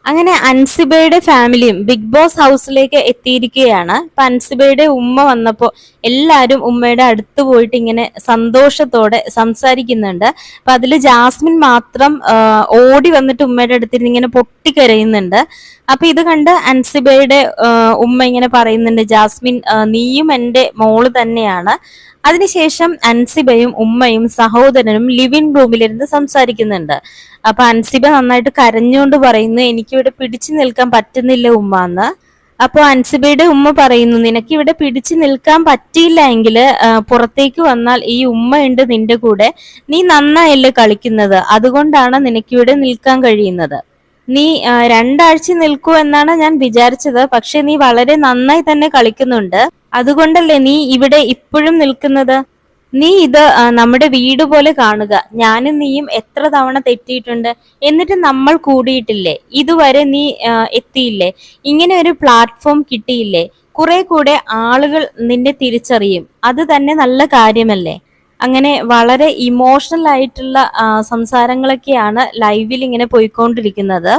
അങ്ങനെ അൻസിബയുടെ ഫാമിലിയും big boss ഹൗസിലേക്ക് എത്തിയിരിക്കുകയാണ്. അപ്പൊ അൻസിബയുടെ ഉമ്മ വന്നപ്പോ എല്ലാരും ഉമ്മയുടെ അടുത്ത് പോയിട്ട് ഇങ്ങനെ സന്തോഷത്തോടെ സംസാരിക്കുന്നുണ്ട്. അപ്പൊ അതില് ജാസ്മിൻ മാത്രം ഓടി വന്നിട്ട് ഉമ്മയുടെ അടുത്തിരുന്ന് ഇങ്ങനെ പൊട്ടിക്കരയുന്നുണ്ട്. അപ്പൊ ഇത് കണ്ട് അൻസിബയുടെ ഉമ്മ ഇങ്ങനെ പറയുന്നുണ്ട്, ജാസ്മിൻ നീയും എന്റെ മോള് തന്നെയാണ്. അതിനുശേഷം അൻസിബയും ഉമ്മയും സഹോദരനും ലിവിംഗ് റൂമിലിരുന്ന് സംസാരിക്കുന്നുണ്ട്. അപ്പൊ അൻസിബ നന്നായിട്ട് കരഞ്ഞുകൊണ്ട് പറയുന്നു, എനിക്കിവിടെ പിടിച്ചു നിൽക്കാൻ പറ്റുന്നില്ല ഉമ്മ എന്ന്. അപ്പൊ അൻസിബയുടെ ഉമ്മ പറയുന്നു, നിനക്ക് ഇവിടെ പിടിച്ചു നിൽക്കാൻ പറ്റിയില്ല എങ്കിൽ പുറത്തേക്ക് വന്നാൽ ഈ ഉമ്മ ഉണ്ട് നിന്റെ കൂടെ, നീ നന്നായല്ലേ കളിക്കുന്നത്, അതുകൊണ്ടാണ് നിനക്കിവിടെ നിൽക്കാൻ കഴിയുന്നത്. നീ രണ്ടാഴ്ച നിൽക്കൂ എന്നാണ് ഞാൻ വിചാരിച്ചത്, പക്ഷെ നീ വളരെ നന്നായി തന്നെ കളിക്കുന്നുണ്ട്, അതുകൊണ്ടല്ലേ നീ ഇവിടെ ഇപ്പോഴും നിൽക്കുന്നത്. നീ ഇത് നമ്മുടെ വീട് പോലെ കാണുക. ഞാനും നീയും എത്ര തവണ തെറ്റിയിട്ടുണ്ട്, എന്നിട്ട് നമ്മൾ കൂടിയിട്ടില്ലേ, ഇതുവരെ നീ എത്തിയില്ലേ, ഇങ്ങനെ ഒരു പ്ലാറ്റ്ഫോം കിട്ടിയില്ലേ, കുറെ കൂടെ ആളുകൾ നിന്നെ തിരിച്ചറിയും, അത് തന്നെ നല്ല കാര്യമല്ലേ. അങ്ങനെ വളരെ ഇമോഷണൽ ആയിട്ടുള്ള സംസാരങ്ങളൊക്കെയാണ് ലൈവിൽ ഇങ്ങനെ പോയിക്കൊണ്ടിരിക്കുന്നത്.